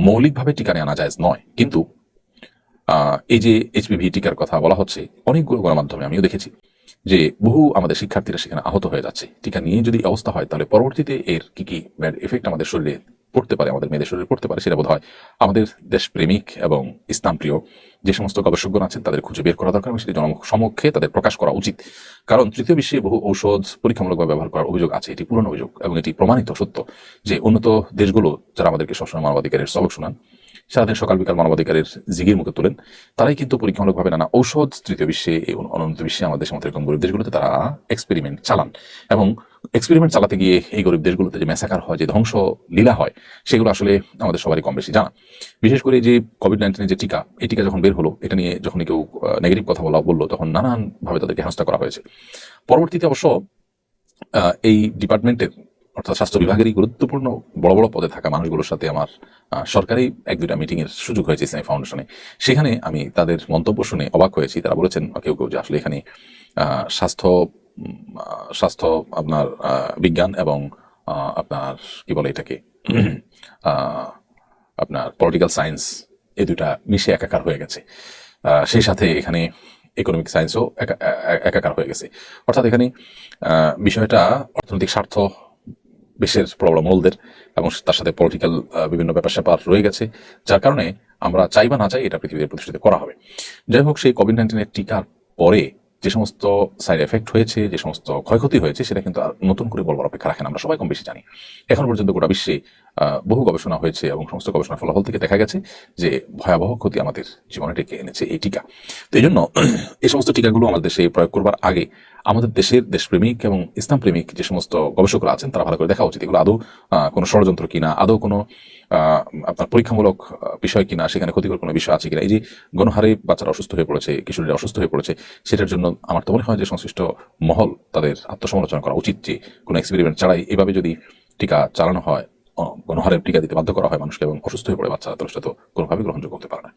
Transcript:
মৌলিকভাবে টিকা নেওয়া নাজায়েজ নয়, কিন্তু এই যে এইচপিভি টিকার কথা বলা হচ্ছে, অনেকগুলো গণমাধ্যমে আমিও দেখেছি যে বহু আমাদের শিক্ষার্থীরা সেখানে আহত হয়ে যাচ্ছে। টিকা নিয়ে যদি অবস্থা হয়, তাহলে পরবর্তীতে এর কি কি ব্যাড এফেক্ট আমাদের শরীরে পড়তে পারে, আমাদের মেয়েদের শরীরে পড়তে পারে, সেটা বোধ হয় আমাদের দেশপ্রেমিক এবং ইসলাম প্রিয় যে সমস্ত গবেষকগণ আছেন তাদের খুঁজে বের করা দরকার এবং সেটি জনসমক্ষে তাদের প্রকাশ করা উচিত। কারণ তৃতীয় বিশ্বে বহু ঔষধ পরীক্ষামূলকভাবে ব্যবহার করার অভিযোগ আছে, এটি পুরনো অভিযোগ এবং এটি প্রমাণিত সত্য যে উন্নত দেশগুলো যারা আমাদেরকে সবসময় মানবাধিকারের সবক শোনান, সারাদিন সকাল বিকাল মানবাধিকারের জিগির মুখে তোলেন, তারাই কিন্তু পরীক্ষামূলকভাবে নানা ঔষধ তৃতীয় বিশ্বে, এই অনুন্নত বিশ্বে আমাদের দেশের মতো এরকম গরিব দেশগুলোতে তারা এক্সপেরিমেন্ট চালান। এবং এক্সপেরিমেন্ট চালাতে গিয়ে এই গরিব দেশগুলোতে যে ম্যাসাকার হয়, যে ধ্বংস লীলা হয়, সেগুলো আসলে আমাদের সবারই কম বেশি জানা। বিশেষ করে যে কোভিড-19 যে টিকা, এই টিকা যখন বের হলো, এটা নিয়ে যখন কেউ নেগেটিভ কথা বললো, তখন নানানভাবে তাদেরকে হেনস্থা করা হয়েছে। পরবর্তীতে অবশ্য এই ডিপার্টমেন্টের, অর্থাৎ স্বাস্থ্য বিভাগেরই গুরুত্বপূর্ণ বড় বড় পদে থাকা মানুষগুলোর সাথে আমার সরকারি এক দুইটা মিটিং এর সুযোগ হয়েছে ইসলামী ফাউন্ডেশনে। সেখানে আমি তাদের মন্তব্য শুনে অবাক হয়েছি। তারা বলেছেন কেউ কেউ যে আসলে এখানে স্বাস্থ্য স্বাস্থ্য আপনার বিজ্ঞান এবং আপনার কি বলে এটাকে আপনার পলিটিক্যাল সায়েন্স, এই দুটা মিশে একাকার হয়ে গেছে। সেই সাথে এখানে ইকোনমিক সায়েন্সও একাকার হয়ে গেছে। অর্থাৎ এখানে বিষয়টা অর্থনৈতিক স্বার্থ দেশের বড় বড় মূলদের এবং তার সাথে পলিটিক্যাল বিভিন্ন ব্যাপার স্যাপার রয়ে গেছে, যার কারণে আমরা চাই বা না চাই এটা পৃথিবীতে প্রতিষ্ঠিত করা হবে। যাই হোক, সেই কোভিড-19 টিকার পরে যে সমস্ত সাইড এফেক্ট হয়েছে, যে সমস্ত ক্ষয়ক্ষতি হয়েছে, সেটা কিন্তু আর নতুন করে বলবার অপেক্ষা রাখেন, আমরা সবাই কম বেশি জানি। এখন পর্যন্ত গোটা বিশ্বে বহু গবেষণা হয়েছে এবং সমস্ত গবেষণার ফলাফল থেকে দেখা গেছে যে ভয়াবহ ক্ষতি আমাদের জীবনে ডেকে এনেছে এই টিকা। তো এই জন্য এই সমস্ত টিকাগুলো আমাদের দেশে প্রয়োগ করবার আগে আমাদের দেশের দেশপ্রেমিক এবং ইসলাম প্রেমিক যে সমস্ত গবেষকরা আছেন, তারা ভালো করে দেখা উচিত এগুলো আদৌ কোনো ষড়যন্ত্র কিনা, আদৌ কোনো আপনার পরীক্ষামূলক বিষয় কিনা, সেখানে ক্ষতিকর কোনো বিষয় আছে কিনা। এই যে গণহারে বাচ্চারা অসুস্থ হয়ে পড়েছে, কিশোরীরা অসুস্থ হয়ে পড়েছে, সেটার জন্য আমার তো মনে হয় যে সংশ্লিষ্ট মহল তাদের আত্মসমালোচনা করা উচিত যে কোনো এক্সপেরিমেন্ট ছাড়াই এভাবে যদি টিকা চালানো হয়, গণহারে টিকা দিতে বাধ্য করা হয় মানুষকে এবং অসুস্থ হয়ে পড়ে বাচ্চারা, তো সেটা তো কোনোভাবেই গ্রহণযোগ্য হতে পারে না।